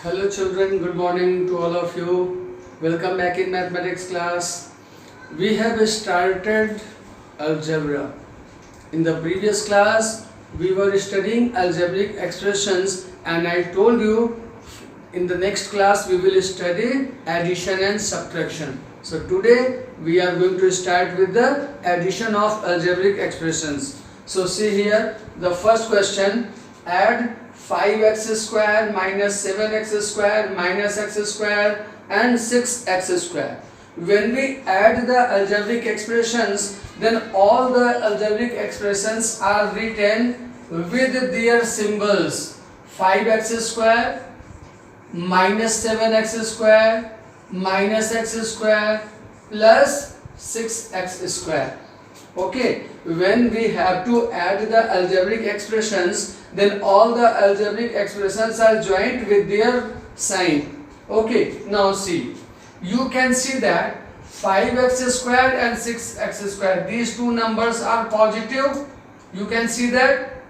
Hello children, good morning to all of you. Welcome back in mathematics class. We have started algebra. In the previous class, we were studying algebraic expressions and I told you in the next class we will study addition and subtraction. So today we are going to start with the addition of algebraic expressions. So see here, the first question, add 5x square minus 7x square minus x square and 6x square. When we add the algebraic expressions, then all the algebraic expressions are written with their symbols. 5x square minus 7x square minus x square plus 6x square. Okay, when we have to add the algebraic expressions, then all the algebraic expressions are joined with their sign. Okay, now see, you can see that 5x square and 6x square, these two numbers are positive. You can see that.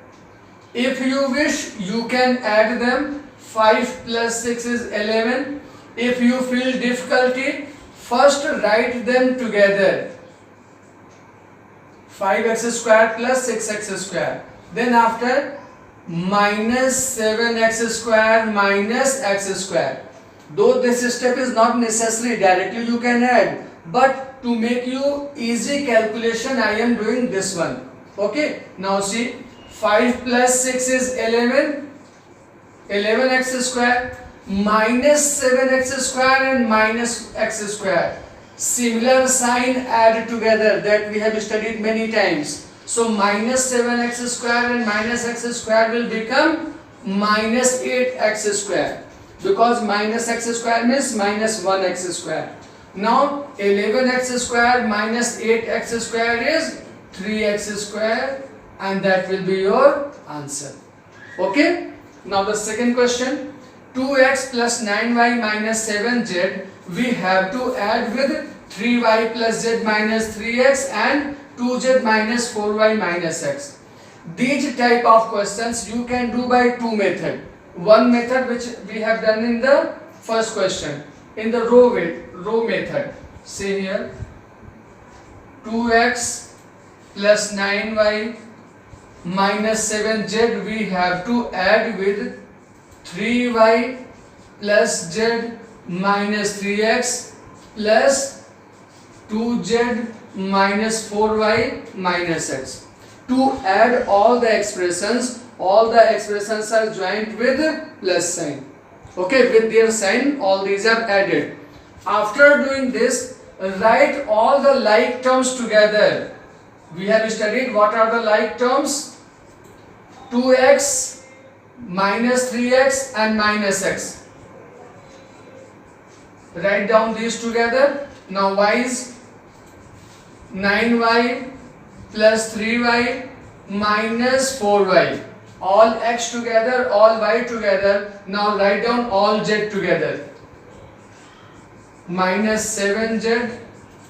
If you wish, you can add them. 5 plus 6 is 11. If you feel difficulty, first write them together. 5x square plus 6x square. Then after minus 7x square minus x square. Though this step is not necessary, directly you can add. But to make you easy calculation, I am doing this one. Okay. Now see, 5 plus 6 is 11. 11x square minus 7x square and minus x square. Similar sign add together that we have studied many times. So minus 7x square and minus x square will become minus 8x square, because minus x square means minus 1x square. Now 11x square minus 8x square is 3x square, and that will be your answer. Okay. Now the second question, 2x plus 9y minus 7z, we have to add with 3y plus z minus 3x and 2z minus 4y minus x. These type of questions you can do by two methods. One method which we have done in the first question, in the row method. See here, 2x plus 9y minus 7z we have to add with 3y plus z minus 3x plus 2z minus 4y minus x. To add all the expressions are joined with plus sign. Okay, with their sign all these are added. After doing this, write all the like terms together. We have studied what are the like terms. 2x minus 3x and minus x. Write down these together. Now y is 9y plus 3y minus 4y. All x together, all y together. Now write down all z together. Minus 7z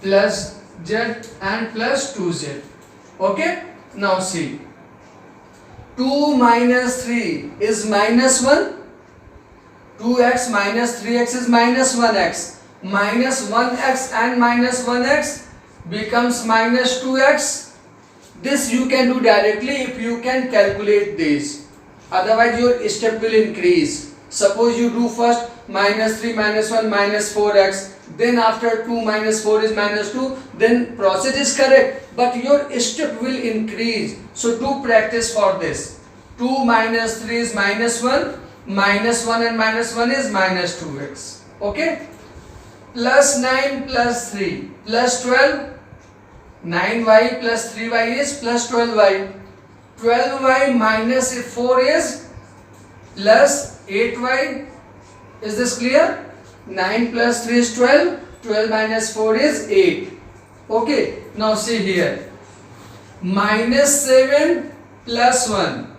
plus z and plus 2z. Okay. Now see, 2 minus 3 is minus 1. 2x minus 3x is minus 1x. Minus 1x and minus 1x becomes minus 2x. This you can do directly if you can calculate this. Otherwise your step will increase. Suppose you do first minus 3 minus 1 minus 4x. Then after 2 minus 4 is minus 2. Then process is correct. But your step will increase. So do practice for this. 2 minus 3 is minus 1. Minus 1 and minus 1 is minus 2x. Okay. Plus 9 plus 3 plus 12. 9y plus 3y is plus 12y. 12y minus 4 is plus 8y. Is this clear? 9 plus 3 is 12. 12 minus 4 is 8. Okay. Now see here. Minus 7 plus 1.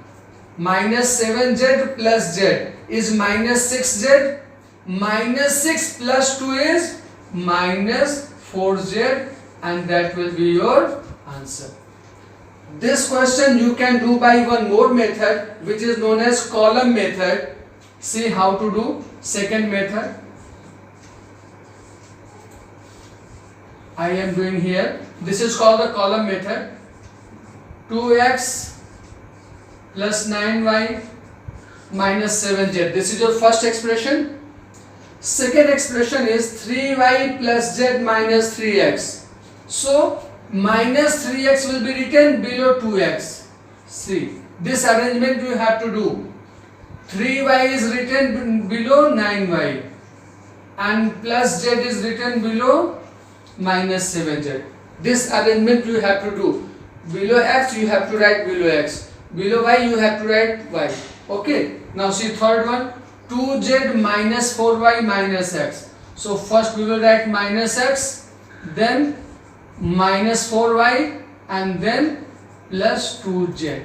Minus 7z plus z is minus 6z. Minus 6 plus 2 is minus 4z, and that will be your answer. This question you can do by one more method which is known as column method. See how to do second method. I am doing here. This is called the column method. 2x plus 9y minus 7z. This is your first expression. Second expression is 3y plus z minus 3x. So minus 3x will be written below 2x. See, this arrangement you have to do. 3y is written below 9y and plus z is written below minus 7z. This arrangement you have to do. Below x you have to write below x. Below y you have to write y. Okay. Now see third one. 2z minus 4y minus x. So first we will write minus x, then minus 4y and then plus 2z.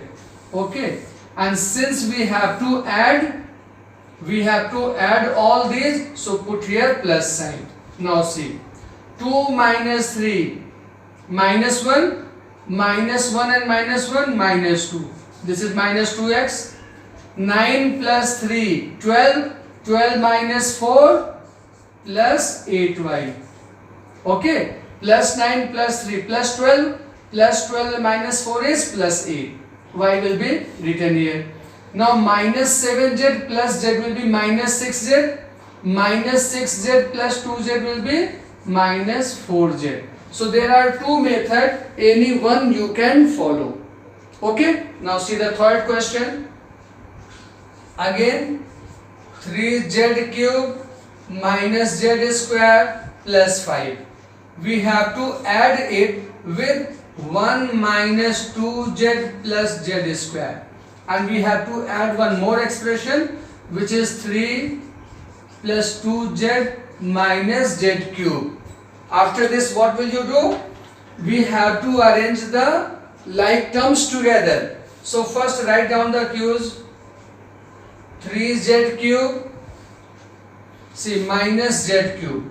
Okay. And since we have to add all these, so put here plus sign. Now see, 2 minus 3 minus 1, minus 1 and minus 1 minus 2. This is minus 2x. 9 plus 3 12, 12 minus 4 plus 8y. Okay, plus 9 plus 3 plus 12, plus 12 minus 4 is plus 8. Y will be written here. Now minus 7z plus z will be minus 6z. Minus 6z plus 2z will be minus 4z. So there are two methods, any one you can follow. Okay, now see the third question. Again 3z cube minus z square plus 5. We have to add it with 1 minus 2z plus z square, and we have to add one more expression which is 3 plus 2z minus z cube. After this what will you do? We have to arrange the like terms together. So first write down the q's. 3z cube, see, minus z cube.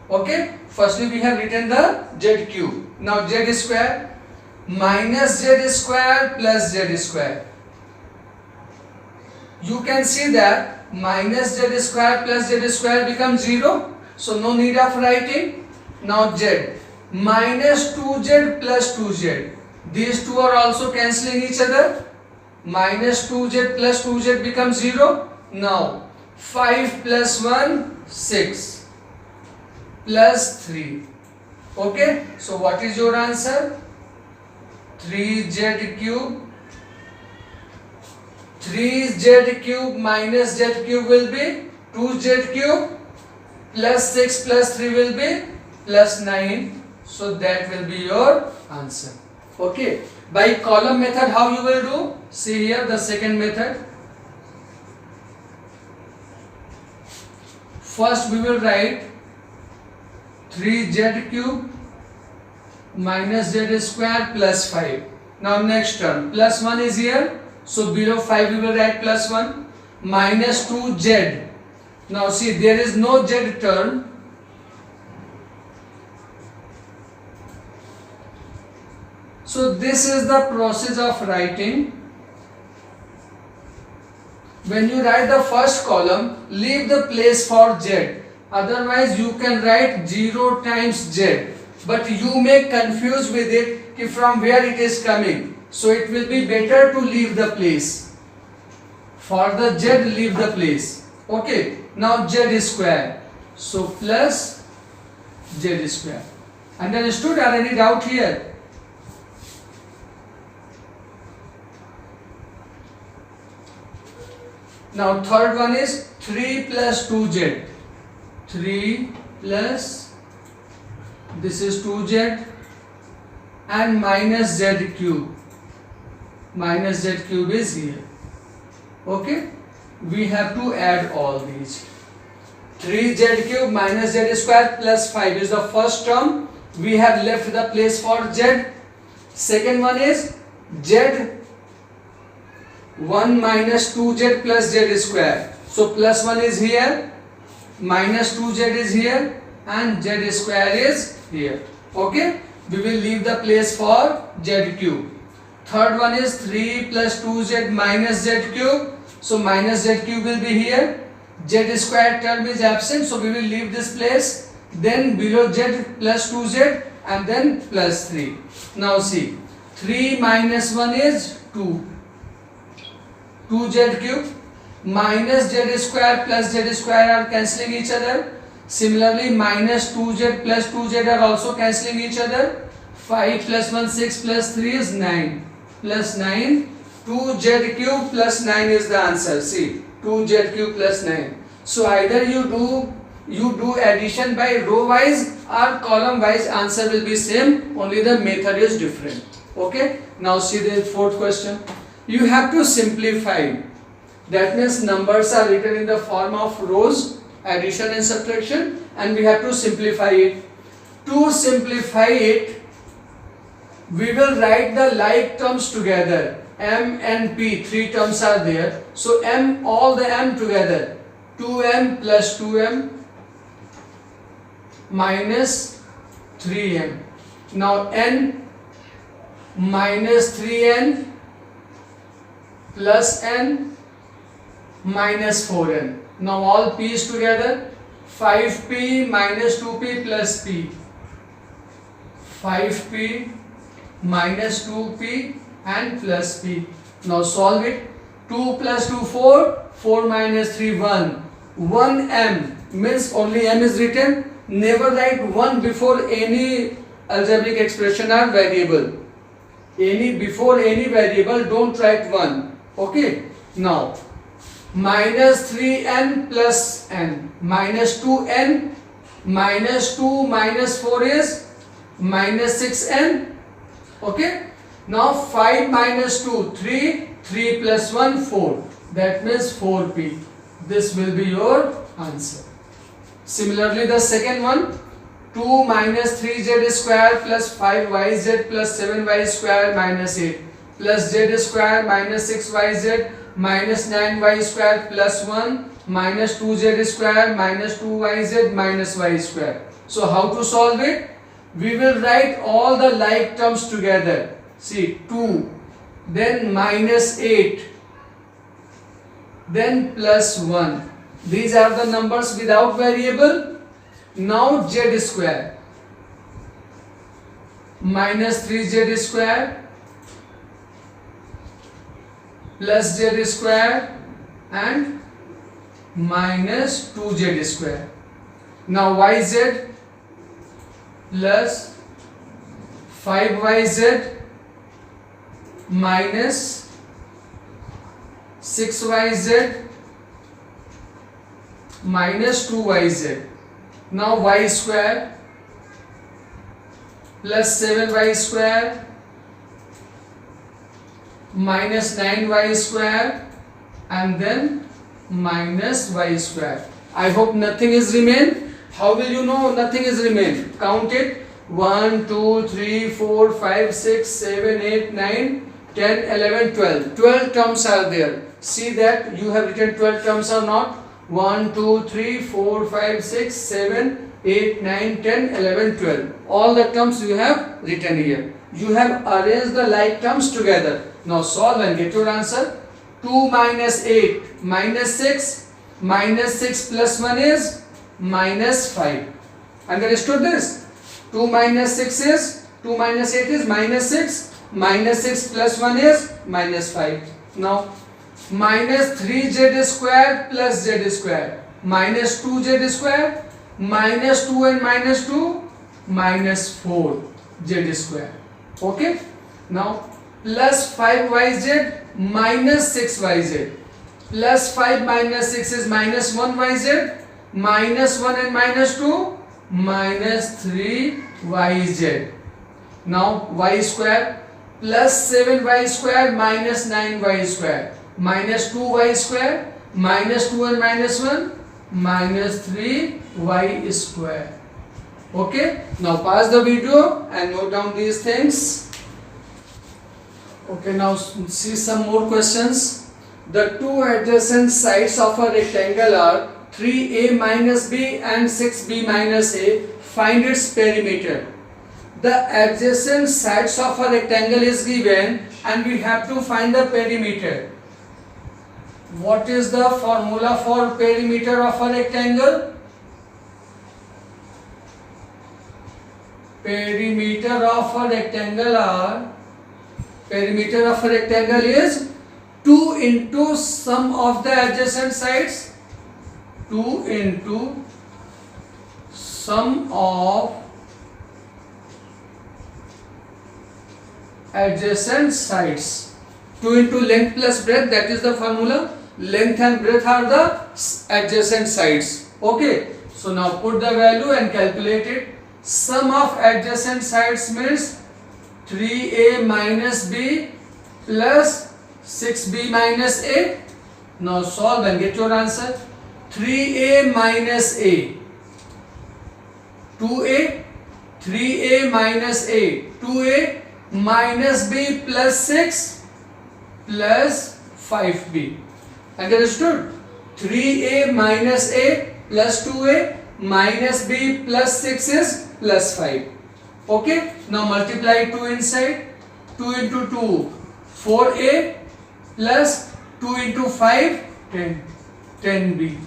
Okay, firstly we have written the z cube. Now z square, minus z square plus z square. You can see that minus z square plus z square becomes 0. So no need of writing. Now z, minus 2z plus 2z. These two are also cancelling each other. Minus 2z plus 2z becomes 0. Now 5 plus 1, 6 plus 3. Okay, so what is your answer? 3z cube. 3z cube minus z cube will be 2z cube plus 6 plus 3 will be plus 9. So that will be your answer. Okay, by column method how you will do? See here the second method. First we will write 3z cube minus z square plus 5. Now next term, plus 1 is here. So below 5 we will write plus 1 minus 2z. Now see, there is no z term. So this is the process of writing. When you write the first column, leave the place for z. Otherwise you can write 0 times z. But you may confuse with it from where it is coming. So it will be better to leave the place. For the z, leave the place. Okay. Now z square. So plus z square. Understood or any doubt here? Now third one is 3 plus 2z. 3 plus, this is 2z and minus z cube. Minus z cube is here. Okay. We have to add all these. 3z cube minus z square plus 5 is the first term. We have left the place for z. Second one is z 1 minus 2z plus z square. So plus 1 is here, minus 2z is here and z square is here. Okay. We will leave the place for z cube. Third one is 3 plus 2z minus z cube. So minus z cube will be here. Z square term is absent, so we will leave this place. Then below z plus 2z and then plus 3. Now see, 3 minus 1 is 2. 2z cube minus z square plus z square are cancelling each other. Similarly, minus 2z plus 2z are also cancelling each other. 5 plus 1 6 plus 3 is 9 plus 9. 2z cube plus 9 is the answer. See, 2z cube plus 9. So either you do addition by row wise or column wise, answer will be same, only the method is different. Okay, now see the fourth question. You have to simplify. That means numbers are written in the form of rows, addition and subtraction, and we have to simplify it. To simplify it, we will write the like terms together. M and P, 3 terms are there. So M, all the M together. 2M plus 2M minus 3M. Now N minus 3N plus N minus 4N. Now all P's together. 5P minus 2P plus P. 5P minus 2P and plus P. Now solve it. 2 plus 2 4. 4 minus 3 1. 1M means only M is written. Never write 1 before any algebraic expression or variable. Before any variable don't write 1. Okay. Now minus 3n plus n minus 2n minus 2 minus 4 is minus 6n. Okay. Now 5 minus 2 3, 3 plus 1 4, that means 4p. This will be your answer. Similarly the second one, 2 minus 3z square plus 5yz plus 7y square minus 8 plus z square minus 6yz minus 9y square plus 1 minus 2z square minus 2yz minus y square. So how to solve it? We will write all the like terms together. See, 2, then minus 8, then plus 1. These are the numbers without variable. Now z square minus 3z square plus z square and minus 2z square. Now yz plus 5yz minus 6yz minus 2yz. Now y square plus 7y square minus 9y square and then minus y square. I hope nothing is remained. How will you know nothing is remained? Count it. 1, 2, 3, 4, 5, 6, 7, 8, 9, 10, 11, 12. 12 terms are there. See that you have written 12 terms or not. 1, 2, 3, 4, 5, 6, 7, 8, 9, 10, 11, 12. All the terms you have written here. You have arranged the like terms together. Now solve and get your answer. 2 minus 8 minus 6 minus 6 plus 1 is minus 5. Understood this? 2 minus 6 is 2 minus 8 is minus 6. Minus 6 plus 1 is minus 5. Now minus 3z square plus z square minus 2z square minus 2 and minus 2 minus 4 z square. Okay. Now plus 5yz minus 6yz plus 5 minus 6 is minus 1yz minus 1 and minus 2 minus 3yz. Now y square plus 7y square minus 9y square minus 2y square minus 2 and minus 1 minus 3y square. Okay. Now pause the video and note down these things. Okay, now see some more questions. The two adjacent sides of a rectangle are 3a minus b and 6b minus a. Find its perimeter. The adjacent sides of a rectangle is given and we have to find the perimeter. What is the formula for perimeter of a rectangle? Perimeter of a rectangle is 2 into sum of the adjacent sides. 2 into sum of adjacent sides. 2 into length plus breadth, that is the formula. Length and breadth are the adjacent sides. Okay, so now put the value and calculate it. Sum of adjacent sides means 3a minus b plus 6b minus a. Now solve and get your answer. 3a minus a, 2a, 3a minus a, 2a minus b plus 6 plus 5b. Understood? 3a minus a plus 2a minus b plus 6 is plus 5. Okay, now multiply 2 inside. 2 into 2, 4a plus 2 into 5, 10, 10b.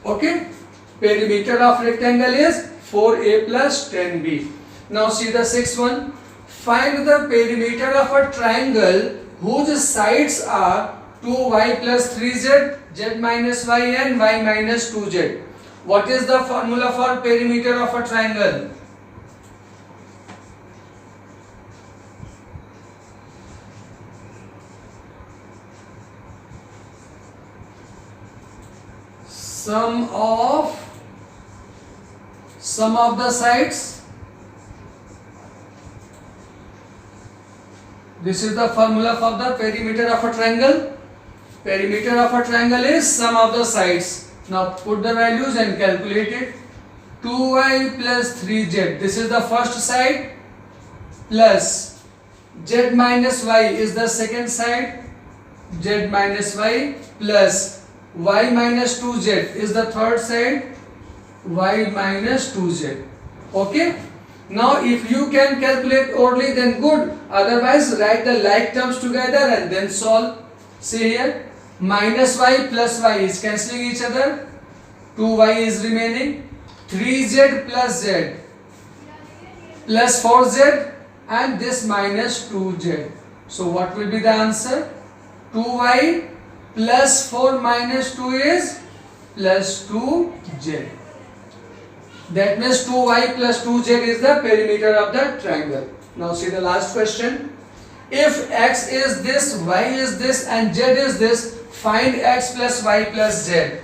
Okay, perimeter of rectangle is 4a plus 10b. Now see the sixth one. Find the perimeter of a triangle whose sides are 2y plus 3z, z minus y and y minus 2z. What is the formula for perimeter of a triangle? Sum of the sides. This is the formula for the perimeter of a triangle. Perimeter of a triangle is sum of the sides. Now put the values and calculate it. 2y plus 3z, this is the first side, plus z minus y is the second side, z minus y, plus y minus 2z is the third side, y minus 2z. Okay, now if you can calculate only, then good, otherwise write the like terms together and then solve. See here, minus y plus y is cancelling each other, 2y is remaining, 3z plus z plus 4z and this minus 2z. So what will be the answer? 2y plus 4 minus 2 is plus 2z. That means 2y plus 2z is the perimeter of the triangle. Now see the last question. If x is this, y is this and z is this, find x plus y plus z.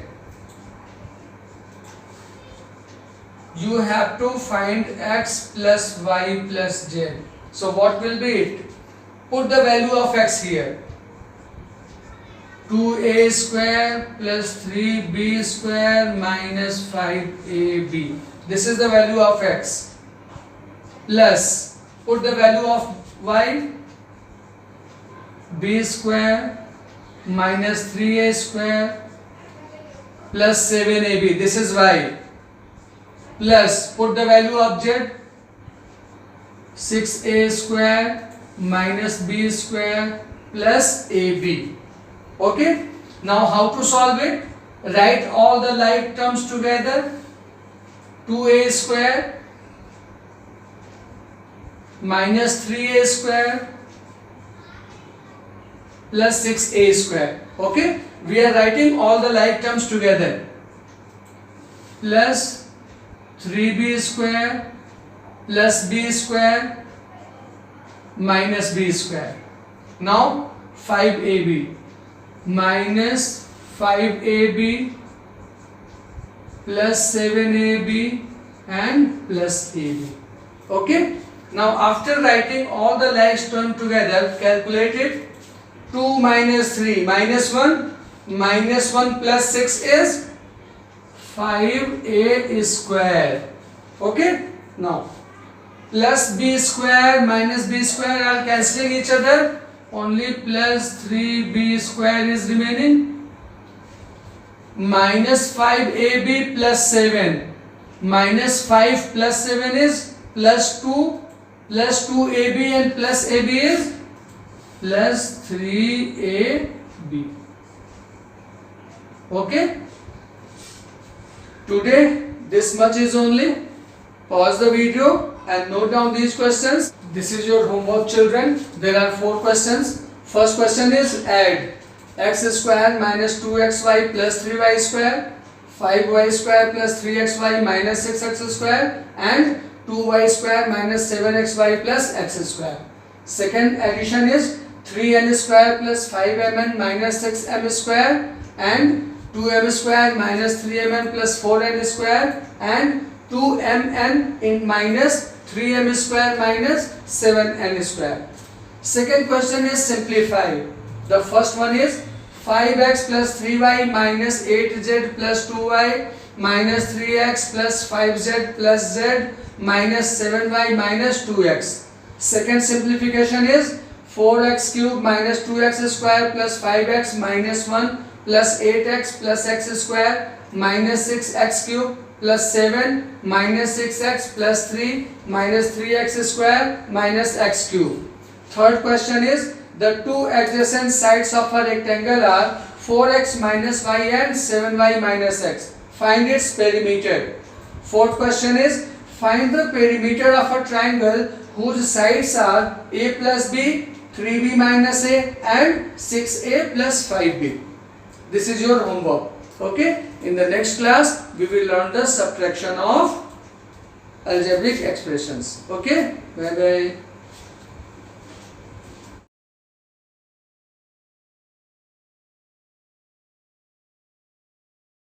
You have to find x plus y plus z. So what will be it? Put the value of x here. 2a square plus 3b square minus 5ab. This is the value of x. Plus, put the value of y. b square minus 3a square plus 7ab. This is y. Plus, put the value of z. 6a square minus b square plus ab. Okay, now how to solve it? Write all the like terms together. 2a square minus 3a square plus 6a square. Okay, we are writing all the like terms together. Plus 3b square plus b square minus b square. Now 5ab minus 5ab plus 7ab and plus ab. Okay, now after writing all the like terms together, calculate it. 2 minus 3 minus 1 minus 1 plus 6 is 5a square. Okay, now plus b square minus b square are cancelling each other, only plus 3b square is remaining, minus 5ab plus 7 minus 5 plus 7 is plus 2 plus 2ab and plus ab is plus 3ab. Okay. Today this much is only. Pause the video and note down these questions. This is your homework, children. There are 4 questions. First question is add x square minus 2xy plus 3y square, 5y square plus 3xy minus 6x square, and 2y square minus 7xy plus x square. Second addition is 3n square plus 5mn minus 6m square, and 2m square minus 3mn plus 4n square, and 2mn in minus 3m square minus 7n square. Second question is simplify. The first one is 5x plus 3y minus 8z plus 2y minus 3x plus 5z plus z minus 7y minus 2x. Second simplification is 4x cube minus 2x square plus 5x minus 1 plus 8x plus x square minus 6x cube plus 7 minus 6x plus 3 minus 3x square minus x cube. Third question is the two adjacent sides of a rectangle are 4x minus y and 7y minus x. Find its perimeter. Fourth question is find the perimeter of a triangle whose sides are a plus b, 3b minus a and 6a plus 5b. This is your homework. Okay. In the next class we will learn the subtraction of algebraic expressions. Okay. Bye bye.